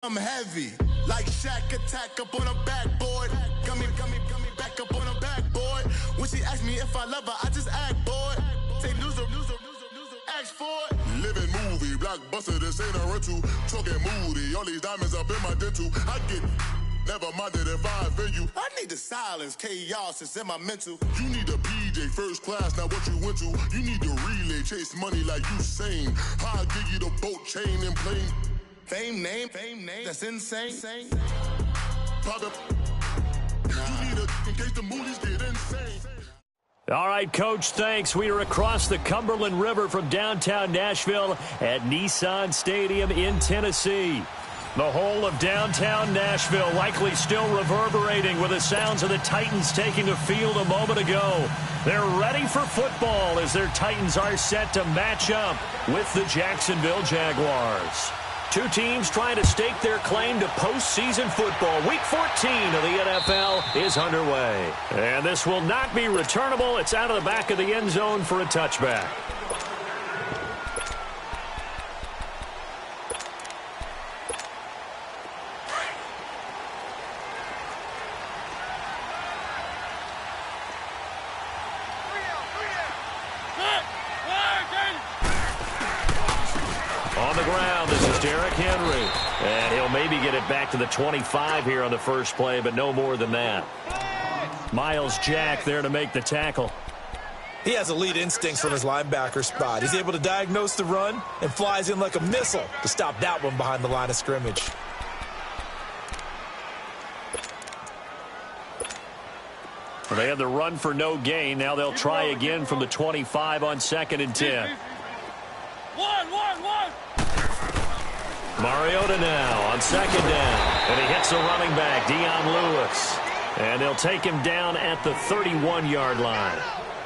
I'm heavy, like Shaq attack up on a backboard. Gummy, back up on a backboard. When she asked me if I love her, I just act bored. Say loser, ask for it. Living movie, blockbuster, this ain't a rental. Talking moody, all these diamonds up in my dental. I get never minded if I offend you. I need the silence, chaos is in my mental. You need a PJ, first class, not what you went to. You need the relay, chase money like you sane. I'll give you the boat, chain, and plane. Fame name, that's insane. Pop up. You need a in case the movies get insane. All right, Coach, thanks. We are across the Cumberland River from downtown Nashville at Nissan Stadium in Tennessee. The whole of downtown Nashville likely still reverberating with the sounds of the Titans taking the field a moment ago. They're ready for football as their Titans are set to match up with the Jacksonville Jaguars. Two teams trying to stake their claim to postseason football. Week 14 of the NFL is underway. And this will not be returnable. It's out of the back of the end zone for a touchback. On the ground, this is Derrick Henry. And he'll maybe get it back to the 25 here on the first play, but no more than that. Miles Jack there to make the tackle. He has elite instincts from his linebacker spot. He's able to diagnose the run and flies in like a missile to stop that one behind the line of scrimmage. Well, they had the run for no gain. Now they'll try again from the 25 on 2nd and 10. Mariota now on 2nd down. And he hits the running back, Dion Lewis. And they'll take him down at the 31-yard line.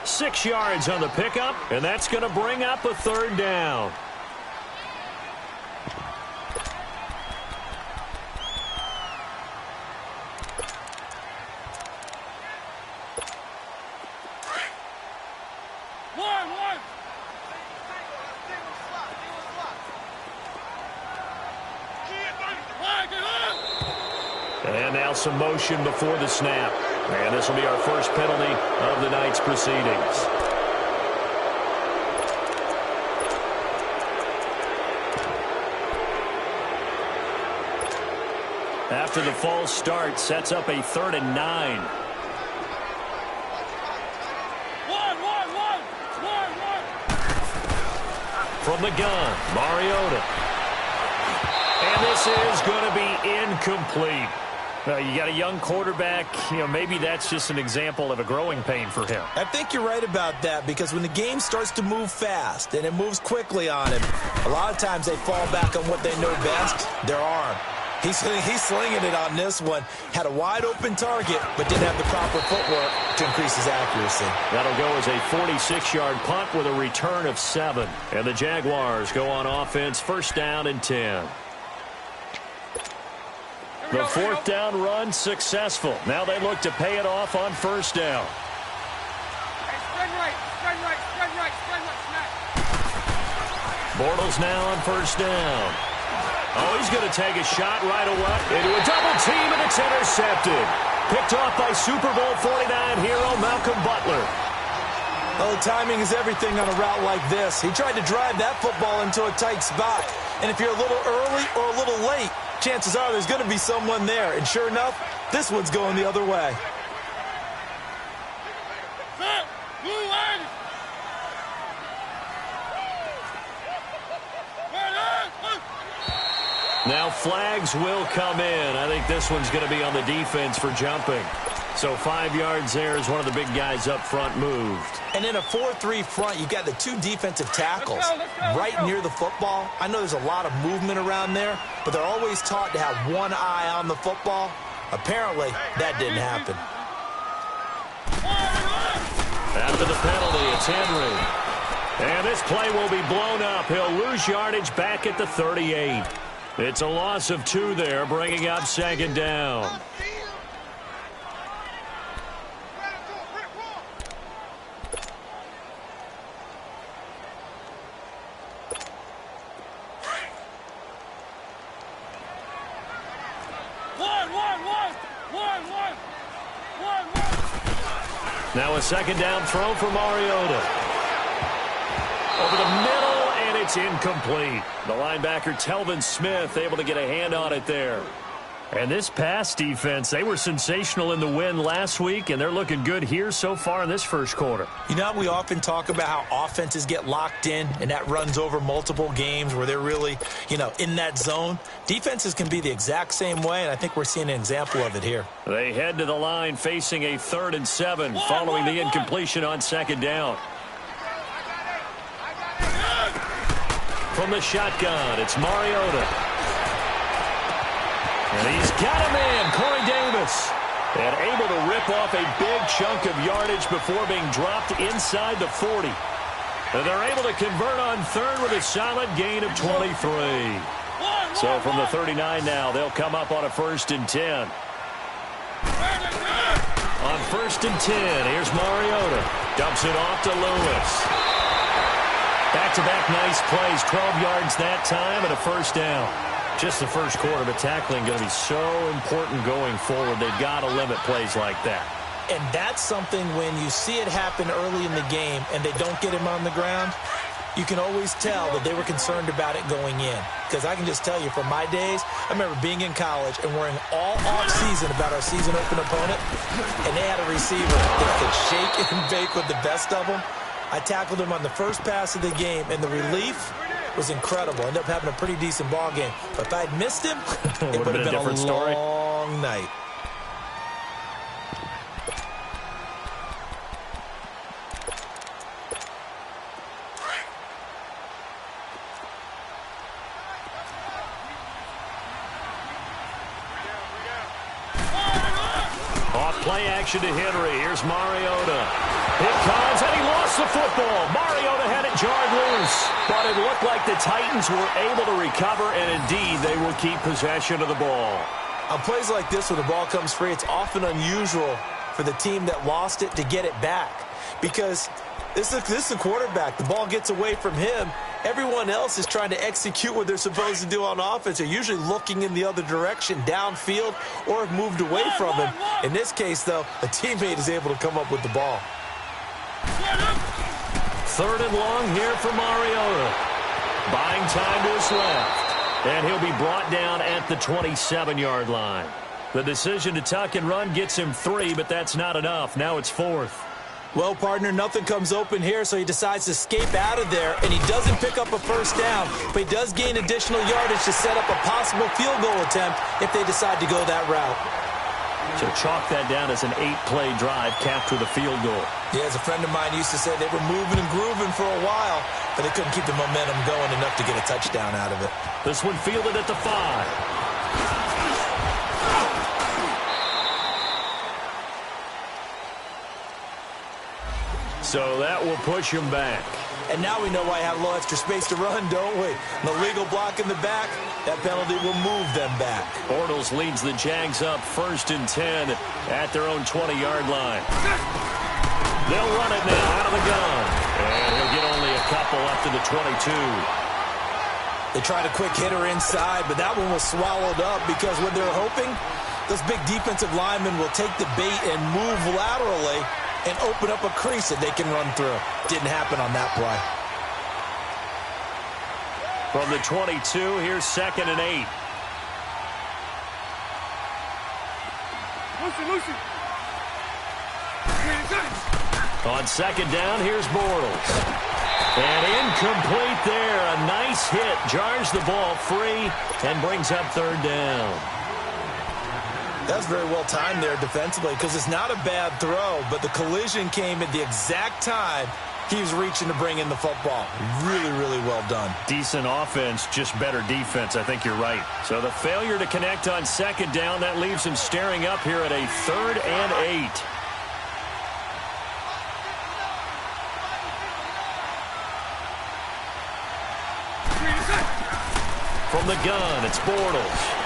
6 yards on the pickup, and that's going to bring up a 3rd down. And now some motion before the snap. And this will be our first penalty of the night's proceedings. After the false start, sets up a 3rd and 9. From the gun, Mariota. And this is going to be incomplete. You got a young quarterback. Maybe that's just an example of a growing pain for him. I think you're right about that, because when the game starts to move fast and it moves quickly on him, a lot of times they fall back on what they know best, their arm. He's slinging it on this one. Had a wide-open target, but didn't have the proper footwork to increase his accuracy. That'll go as a 46-yard punt with a return of 7. And the Jaguars go on offense, 1st down and 10. The 4th down run successful. Now they look to pay it off on 1st down. Spread right. Bortles now on 1st down. Oh, he's going to take a shot right away into a double team, and it's intercepted. Picked off by Super Bowl 49 hero Malcolm Butler. Well, timing is everything on a route like this. He tried to drive that football into a tight spot. And if you're a little early or a little late, chances are there's going to be someone there. And sure enough, this one's going the other way. Now flags will come in. I think this one's going to be on the defense for jumping. So 5 yards there as one of the big guys up front moved. And in a 4-3 front, you've got the 2 defensive tackles right near the football. I know there's a lot of movement around there, but they're always taught to have one eye on the football. Apparently, that didn't happen. After the penalty, it's Henry. And this play will be blown up. He'll lose yardage back at the 38. It's a loss of 2 there, bringing up 2nd down. Now a second down throw for Mariota. Over the middle, and it's incomplete. The linebacker, Telvin Smith, able to get a hand on it there. And this pass defense, they were sensational in the win last week, and they're looking good here so far in this first quarter. You know, we often talk about how offenses get locked in, and that runs over multiple games where they're really, in that zone. Defenses can be the exact same way, and I think we're seeing an example of it here. They head to the line facing a 3rd and 7 following the incompletion on second down. From the shotgun, it's Mariota. And he's got a man, Corey Davis. And able to rip off a big chunk of yardage before being dropped inside the 40. And they're able to convert on 3rd with a solid gain of 23. So from the 39 now, they'll come up on a 1st and 10. On 1st and 10, here's Mariota. Dumps it off to Lewis. Back-to-back nice plays, 12 yards that time and a 1st down. Just the first quarter, but tackling going to be so important going forward. They've got to limit plays like that. And that's something when you see it happen early in the game and they don't get him on the ground, you can always tell that they were concerned about it going in. Because I can just tell you from my days, I remember being in college and worrying all off-season about our season open opponent, and they had a receiver that could shake and bake with the best of them. I tackled him on the first pass of the game, and the relief was incredible. Ended up having a pretty decent ball game. But if I'd missed him, it would have been a different story. Long night. Off play action to Henry. Here's Mariota. It comes, and he lost the football. Mariota had it jarred loose. But it looked like the Titans were able to recover, and indeed, they will keep possession of the ball. On plays like this where the ball comes free, it's often unusual for the team that lost it to get it back. Because this is a quarterback. The ball gets away from him. Everyone else is trying to execute what they're supposed to do on offense. They're usually looking in the other direction, downfield, or have moved away from him. In this case, though, a teammate is able to come up with the ball. 3rd and long here for Mariota. Buying time to his left. And he'll be brought down at the 27-yard line. The decision to tuck and run gets him 3, but that's not enough. Now it's 4th. Well, partner, nothing comes open here, so he decides to escape out of there, and he doesn't pick up a 1st down, but he does gain additional yardage to set up a possible field goal attempt if they decide to go that route. So chalk that down as an 8-play drive, capped with a field goal. Yeah, as a friend of mine used to say, they were moving and grooving for a while, but they couldn't keep the momentum going enough to get a touchdown out of it. This one fielded at the 5. So that will push him back. And now we know why I have a little extra space to run, don't we? An illegal block in the back, that penalty will move them back. Bortles leads the Jags up 1st and 10 at their own 20-yard line. They'll run it now out of the gun. And he'll get only a couple up to the 22. They tried a quick hitter inside, but that one was swallowed up because what they're hoping, those big defensive linemen will take the bait and move laterally and open up a crease that they can run through. Didn't happen on that play. From the 22, here's 2nd and 8. Lucy. On 2nd down, here's Bortles. And incomplete there. A nice hit. Jars the ball free and brings up 3rd down. That was very well timed there defensively because it's not a bad throw, but the collision came at the exact time he was reaching to bring in the football. Really, really well done. Decent offense, just better defense. I think you're right. So the failure to connect on 2nd down, that leaves him staring up here at a 3rd and 8. From the gun, it's Bortles.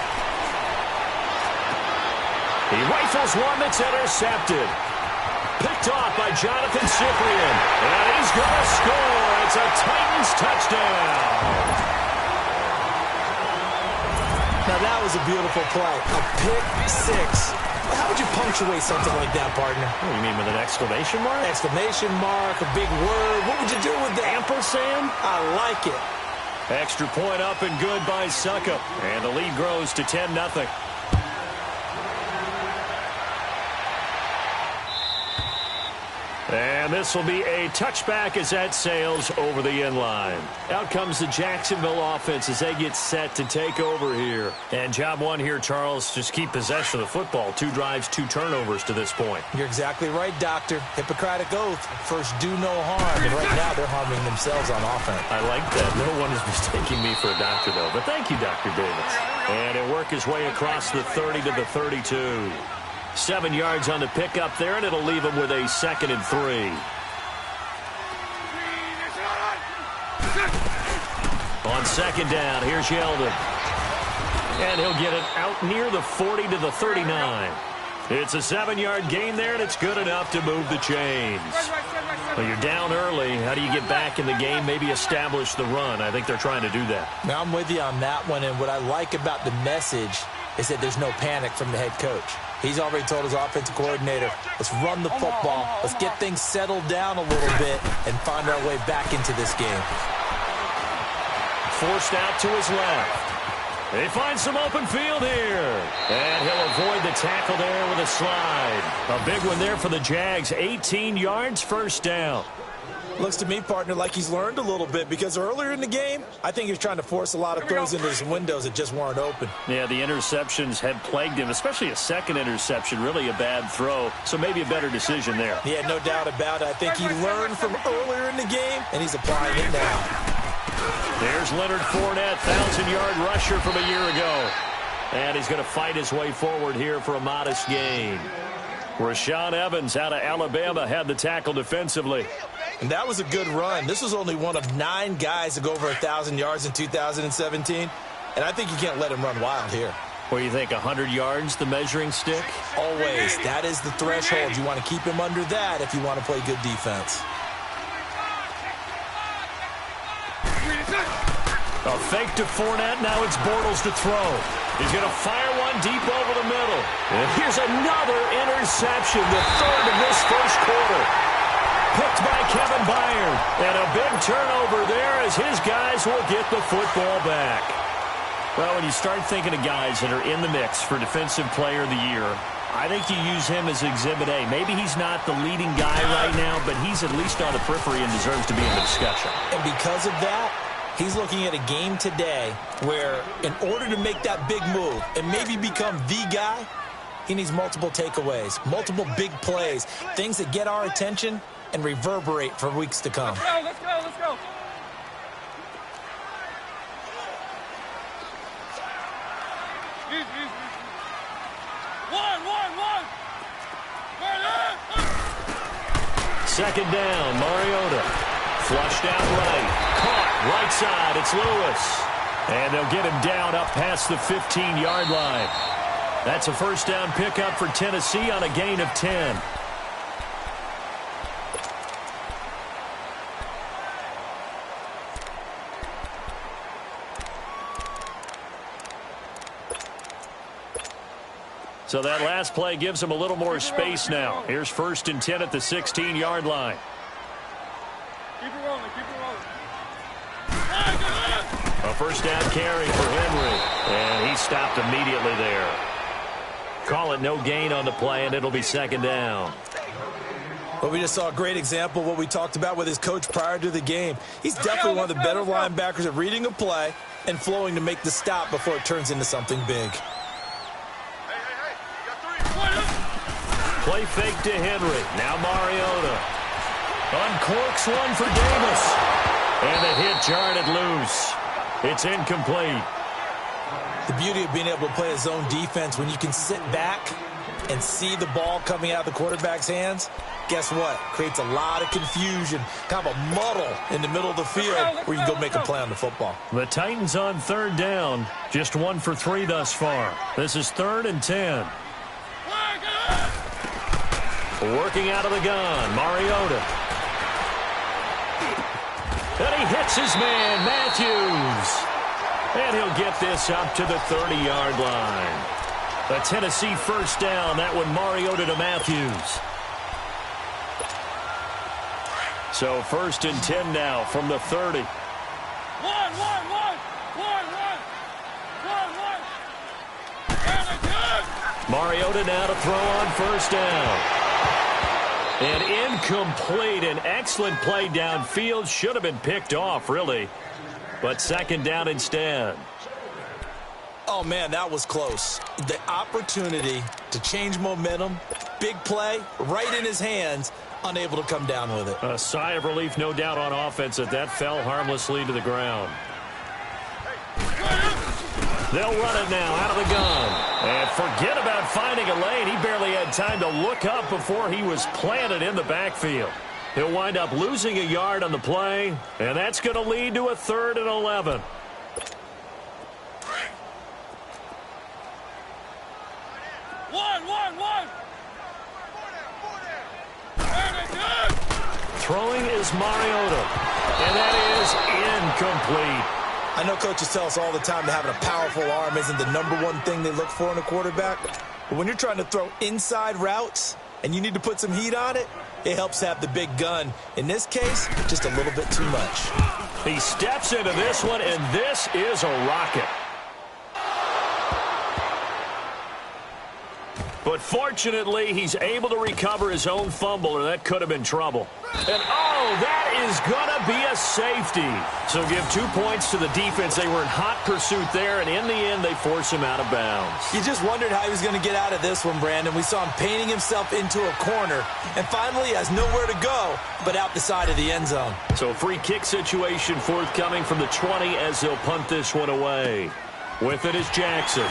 He rifles one that's intercepted. Picked off by Jonathan Cyprien. And he's going to score. It's a Titans touchdown. Now, that was a beautiful play. A pick six. How would you punctuate something like that, partner? What do you mean, with an exclamation mark? Exclamation mark, a big word. What would you do with that? Ampersand? I like it. Extra point up and good by Suckup. And the lead grows to 10-0. And this will be a touchback as that sails over the end line. Out comes the Jacksonville offense as they get set to take over here. And job one here, Charles, just keep possession of the football. 2 drives, 2 turnovers to this point. You're exactly right, Doctor. Hippocratic oath. First, do no harm. And right now, they're harming themselves on offense. I like that. No one is mistaking me for a doctor, though. But thank you, Dr. Davis. And he'll work his way across the 30 to the 32. 7 yards on the pickup there, and it'll leave him with a 2nd and 3. On 2nd down, here's Yeldon. And he'll get it out near the 40 to the 39. It's a 7-yard gain there, and it's good enough to move the chains. Well, you're down early. How do you get back in the game, maybe establish the run? I think they're trying to do that. Now, I'm with you on that one, and what I like about the message is that there's no panic from the head coach. He's already told his offensive coordinator, let's run the football, let's get things settled down a little bit, and find our way back into this game. Forced out to his left. They find some open field here. And he'll avoid the tackle there with a slide. A big one there for the Jags. 18 yards, 1st down. Looks to me, partner, like he's learned a little bit, because earlier in the game, I think he was trying to force a lot of throws into his windows that just weren't open. Yeah, the interceptions had plagued him, especially a 2nd interception, really a bad throw, so maybe a better decision there. Yeah, no doubt about it. I think he learned from earlier in the game, and he's applying it now. There's Leonard Fournette, 1,000-yard rusher from a year ago. And he's going to fight his way forward here for a modest gain. Rashaan Evans out of Alabama had the tackle defensively. And that was a good run. This was only one of 9 guys to go over 1,000 yards in 2017. And I think you can't let him run wild here. What do you think, 100 yards, the measuring stick? Always. That is the threshold. You want to keep him under that if you want to play good defense. A fake to Fournette. Now it's Bortles to throw. He's going to fire one deep over the middle. And here's another interception, the 3rd of this 1st quarter. Picked by Kevin Byard. And a big turnover there as his guys will get the football back. Well, when you start thinking of guys that are in the mix for Defensive Player of the Year, I think you use him as Exhibit A. Maybe he's not the leading guy right now, but he's at least on the periphery and deserves to be in the discussion. And because of that, he's looking at a game today where in order to make that big move and maybe become the guy, he needs multiple takeaways, multiple big plays, things that get our attention and reverberate for weeks to come. Let's go. One. 2nd down, Mariota. Flushed out right. Caught right side. It's Lewis. And they'll get him down up past the 15-yard line. That's a 1st down pickup for Tennessee on a gain of 10. So that last play gives him a little more space now. Here's 1st and 10 at the 16-yard line. Keep it rolling. A 1st down carry for Henry. And he stopped immediately there. Call it no gain on the play, and it'll be 2nd down. Well, we just saw a great example of what we talked about with his coach prior to the game. He's definitely one of the better linebackers at reading a play and flowing to make the stop before it turns into something big. Play fake to Henry. Now Mariota. Uncorks one for Davis. And the hit jarred it loose. It's incomplete. The beauty of being able to play a zone defense when you can sit back and see the ball coming out of the quarterback's hands, guess what? Creates a lot of confusion, kind of a muddle in the middle of the field where you can go make a play on the football. The Titans on 3rd down. Just 1 for 3 thus far. This is 3rd and 10. Working out of the gun, Mariota. And he hits his man, Matthews. And he'll get this up to the 30-yard line. A Tennessee first down. That one Mariota to Matthews. So 1st and 10 now from the 30. Mariota now to throw on 1st down. And incomplete. An excellent play downfield. Should have been picked off, really. But 2nd down instead. Oh, man, that was close. The opportunity to change momentum, big play, right in his hands, unable to come down with it. A sigh of relief, no doubt, on offense that fell harmlessly to the ground. They'll run it now out of the gun. And forget about finding a lane. He barely had time to look up before he was planted in the backfield. He'll wind up losing a yard on the play, and that's going to lead to a 3rd and 11. Throwing is Mariota, and that is incomplete. I know coaches tell us all the time that having a powerful arm isn't the #1 thing they look for in a quarterback. But when you're trying to throw inside routes and you need to put some heat on it, it helps to have the big gun. In this case, just a little bit too much. He steps into this one, and this is a rocket. But fortunately, he's able to recover his own fumble, or that could have been trouble. And, oh, that is going to be a safety. So give 2 points to the defense. They were in hot pursuit there, and in the end, they force him out of bounds. You just wondered how he was going to get out of this one, Brandon. We saw him painting himself into a corner, and finally has nowhere to go but out the side of the end zone. So free kick situation forthcoming from the 20 as they'll punt this one away. With it is Jackson.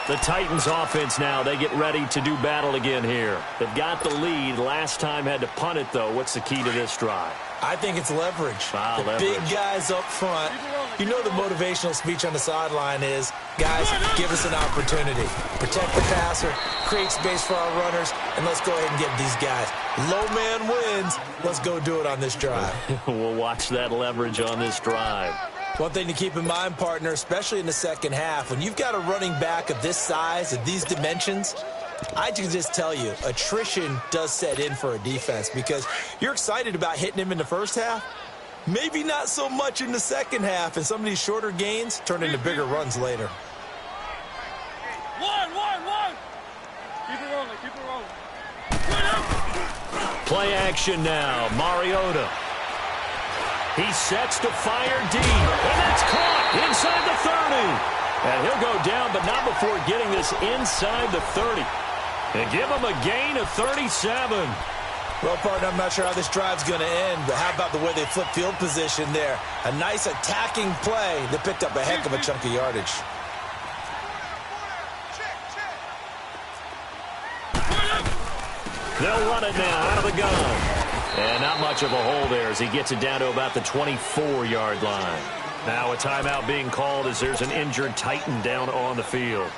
The Titans offense now, they get ready to do battle again here. They've got the lead. Last time had to punt it, though. What's the key to this drive? I think it's leverage. Leverage. Big guys up front. You know the motivational speech on the sideline is, guys, give us an opportunity. Protect the passer, create space for our runners, and let's go ahead and get these guys. Low man wins. Let's go do it on this drive. We'll watch that leverage on this drive. One thing to keep in mind, partner, especially in the second half, when you've got a running back of this size, of these dimensions, I can just tell you, attrition does set in for a defense because you're excited about hitting him in the first half. Maybe not so much in the second half, and some of these shorter gains turn into bigger runs later. One. Keep it rolling. Play action now. Mariota. He sets to fire deep, and that's caught inside the 30. And he'll go down, but not before getting this inside the 30. And give him a gain of 37. Well, partner, I'm not sure how this drive's going to end, but how about the way they flip field position there? A nice attacking play that picked up a heck of a chunk of yardage. They'll run it now out of the gun. And not much of a hole there as he gets it down to about the 24-yard line. Now a timeout being called as there's an injured Titan down on the field.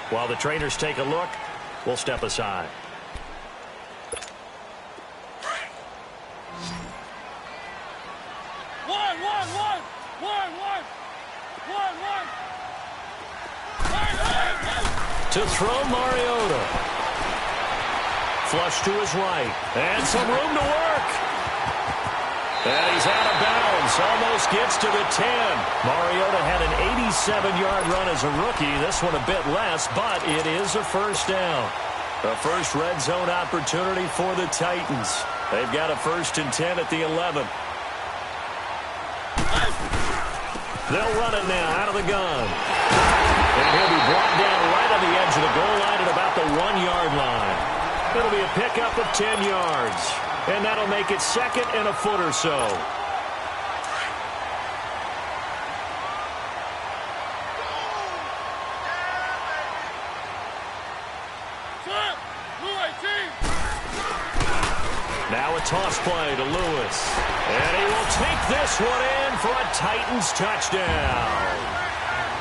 While the trainers take a look, we'll step aside. One. To throw Mariota. Flush to his right. And some room to work. And he's out of bounds. Almost gets to the 10. Mariota had an 87-yard run as a rookie. This one a bit less, but it is a first down. The first red zone opportunity for the Titans. They've got a 1st and 10 at the 11. They'll run it now out of the gun. And he'll be brought down right on the edge of the goal line at about the 1-yard line. It'll be a pickup of 10 yards. And that'll make it 2nd and a foot or so. Now a toss play to Lewis. And he will take this one in for a Titans touchdown.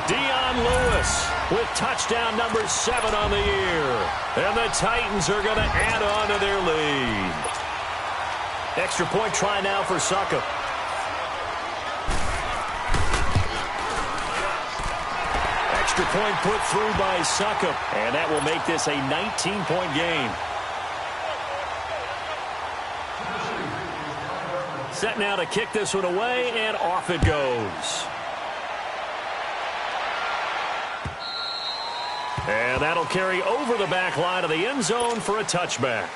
Dion Lewis with touchdown number 7 on the year. And the Titans are going to add on to their lead. Extra point try now for Suckup. Extra point put through by Suckup, and that will make this a 19-point game. Set now to kick this one away, and off it goes. And that'll carry over the back line of the end zone for a touchback.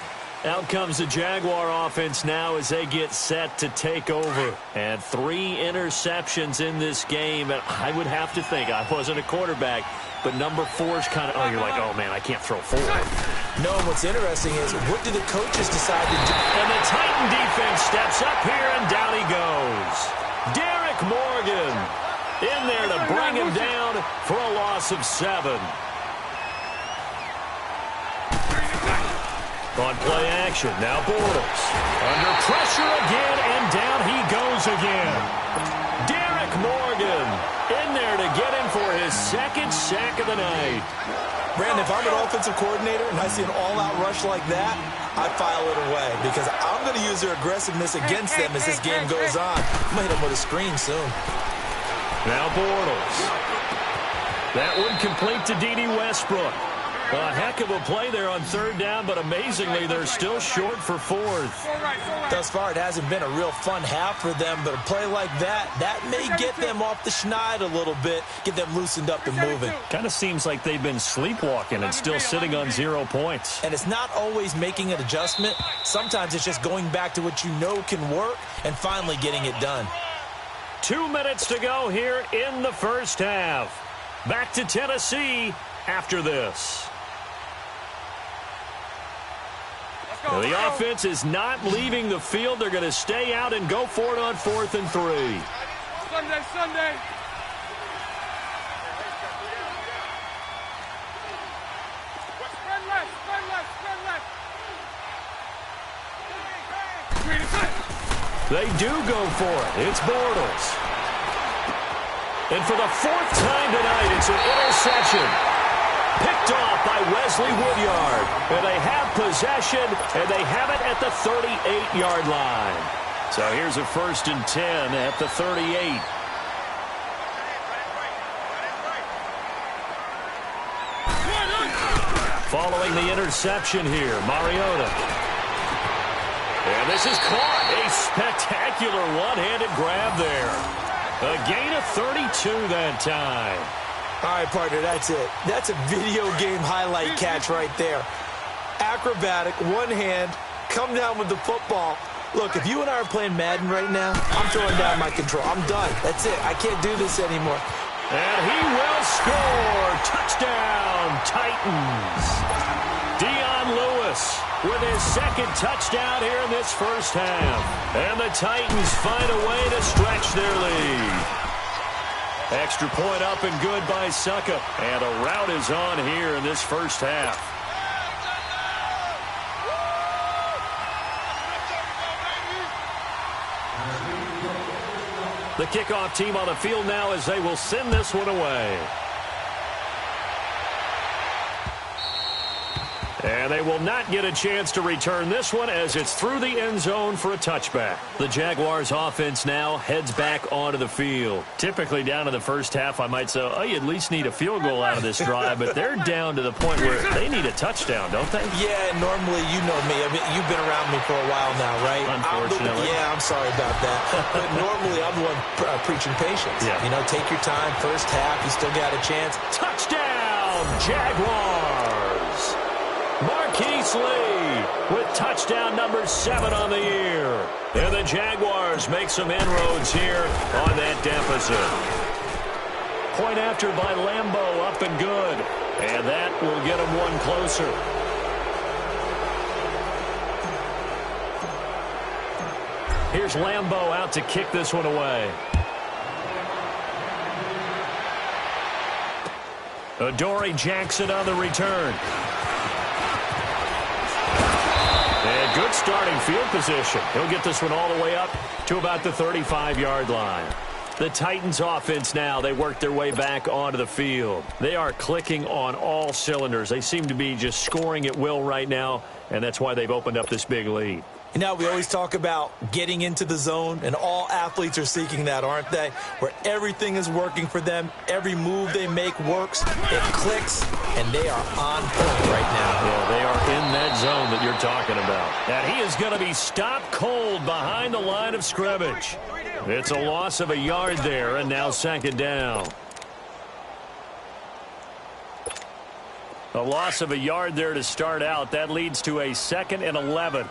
Out comes the Jaguar offense now as they get set to take over. And 3 interceptions in this game. And I would have to think, I wasn't a quarterback, but number 4 is kind of, oh, you're like, oh, man, I can't throw 4. No, what's interesting is, what do the coaches decide to do? And the Titan defense steps up here, and down he goes. Derek Morgan in there to bring him down for a loss of 7. On play action, now Bortles. Under pressure again, and down he goes again. Derek Morgan in there to get him for his 2nd sack of the night. Brandon, if I'm an offensive coordinator and I see an all-out rush like that, I file it away because I'm going to use their aggressiveness against them as this game goes on. I'm going to hit them with a screen soon. Now Bortles. That one complete to D.D. Westbrook. A heck of a play there on 3rd down, but amazingly, they're still short for 4th. Thus far, it hasn't been a real fun half for them, but a play like that may get them off the schneid a little bit, get them loosened up and moving. Kind of seems like they've been sleepwalking and still sitting on 0 points. And it's not always making an adjustment. Sometimes it's just going back to what you know can work and finally getting it done. 2 minutes to go here in the first half. Back to Tennessee after this. The offense is not leaving the field. They're going to stay out and go for it on 4th and 3. Sunday. They do go for it. It's Bortles. And for the 4th time tonight, it's an interception. Picked off by Wesley Woodyard. And they have possession, and they have it at the 38-yard line. So here's a 1st and 10 at the 38. Following the interception here, Mariota. And this is caught. A spectacular one-handed grab there. A gain of 32 that time. All right, partner, that's it. That's a video game highlight catch right there. Acrobatic, one hand, come down with the football. Look, if you and I are playing Madden right now, I'm throwing down my control. I'm done. That's it. I can't do this anymore. And he will score. Touchdown, Titans. Dion Lewis with his 2nd touchdown here in this first half. And the Titans find a way to stretch their lead. Extra point up and good by Suckup. And a rout is on here in this first half. The kickoff team on the field now as they will send this one away. And they will not get a chance to return this one as it's through the end zone for a touchback. The Jaguars offense now heads back onto the field. Typically down in the first half, I might say, oh, you at least need a field goal out of this drive, but they're down to the point where they need a touchdown, don't they? Yeah, normally, you know me. I mean, you've been around me for a while now, right? Unfortunately. I'm sorry about that. But normally, I'm the one preaching patience. Yeah. You know, take your time. First half, you still got a chance. Touchdown, Jaguars! Marquise Lee with touchdown number 7 on the year. And the Jaguars make some inroads here on that deficit. Point after by Lambeau, up and good. And that will get them one closer. Here's Lambeau out to kick this one away. Adoree Jackson on the return. And good starting field position. He'll get this one all the way up to about the 35-yard line. The Titans offense now, they work their way back onto the field. They are clicking on all cylinders. They seem to be just scoring at will right now, and that's why they've opened up this big lead. You know, we always talk about getting into the zone, and all athletes are seeking that, aren't they? Where everything is working for them, every move they make works, it clicks, and they are on point right now. Yeah, they are in that zone that you're talking about. And he is going to be stopped cold behind the line of scrimmage. It's a loss of a yard there, and now second down. A loss of a yard there to start out. That leads to a 2nd and 11.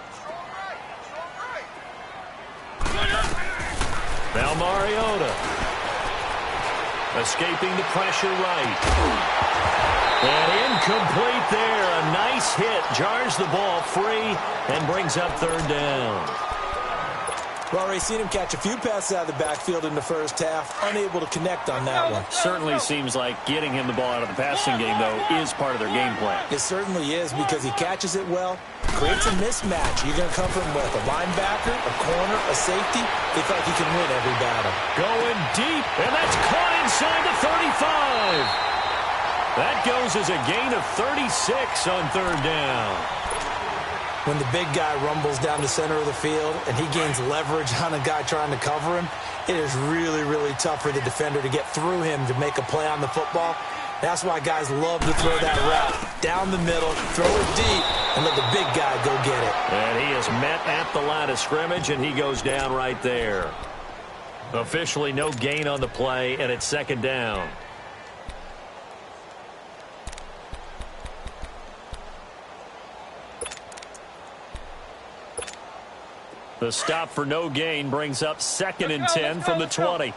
Now Mariota. Escaping the pressure right. And incomplete there. A nice hit. Jars the ball free and brings up third down. We've already seen him catch a few passes out of the backfield in the first half. Unable to connect on that one. Certainly seems like getting him the ball out of the passing game, though, is part of their game plan. It certainly is because he catches it well, creates a mismatch. You're going to cover him with a linebacker, a corner, a safety. They feel like he can win every battle. Going deep, and that's caught inside the 35. That goes as a gain of 36 on third down. When the big guy rumbles down the center of the field and he gains leverage on a guy trying to cover him, it is really, really tough for the defender to get through him to make a play on the football. That's why guys love to throw that route down the middle, throw it deep, and let the big guy go get it. And he is met at the line of scrimmage, and he goes down right there. Officially no gain on the play, and it's second down. The stop for no gain brings up 2nd and 10 from the 20.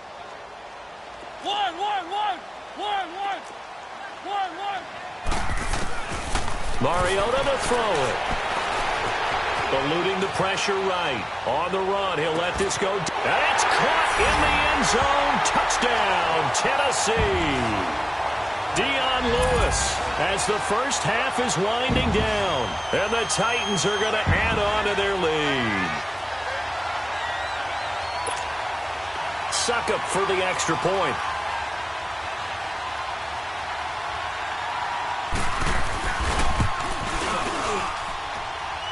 Mariota to throw it. Eluding the pressure right. On the run, he'll let this go. That's caught in the end zone. Touchdown, Tennessee. Dion Lewis as the first half is winding down. And the Titans are going to add on to their lead. Suckup for the extra point.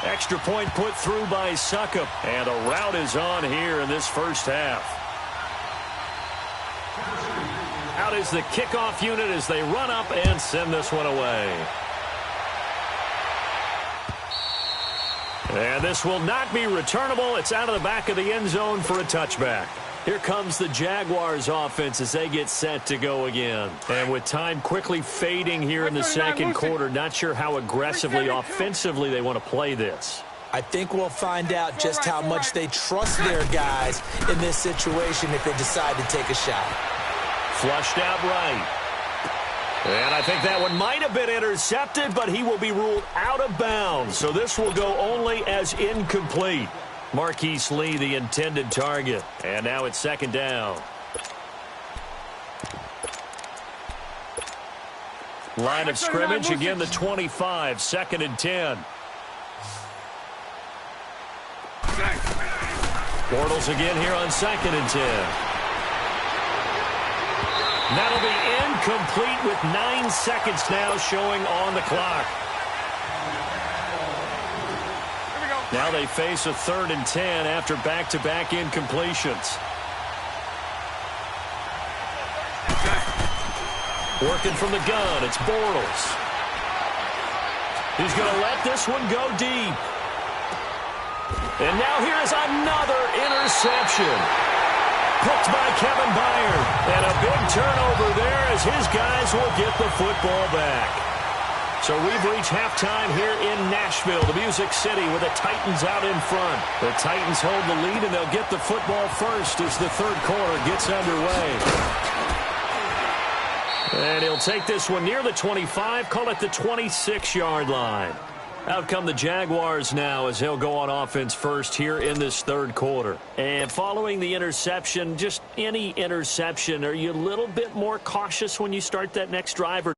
Extra point put through by Suckup. And a rout is on here in this first half. Out is the kickoff unit as they run up and send this one away. And this will not be returnable. It's out of the back of the end zone for a touchback. Here comes the Jaguars offense as they get set to go again. And with time quickly fading here in the second quarter, not sure how aggressively, offensively they want to play this. I think we'll find out just how much they trust their guys in this situation if they decide to take a shot. Flushed out right. And I think that one might have been intercepted, but he will be ruled out of bounds. So this will go only as incomplete. Marquise Lee, the intended target. And now it's second down. Line of scrimmage, again the 25, 2nd and 10. Bortles again here on 2nd and 10. That'll be incomplete with 9 seconds now showing on the clock. Now they face a 3rd and 10 after back-to-back incompletions. Working from the gun, it's Bortles. He's going to let this one go deep. And now here's another interception. Picked by Kevin Byard. And a big turnover there as his guys will get the football back. So we've reached halftime here in Nashville, the Music City, with the Titans out in front. The Titans hold the lead, and they'll get the football first as the third quarter gets underway. And he'll take this one near the 25, call it the 26-yard line. Out come the Jaguars now as they'll go on offense first here in this third quarter. And following the interception, just any interception, are you a little bit more cautious when you start that next drive? Or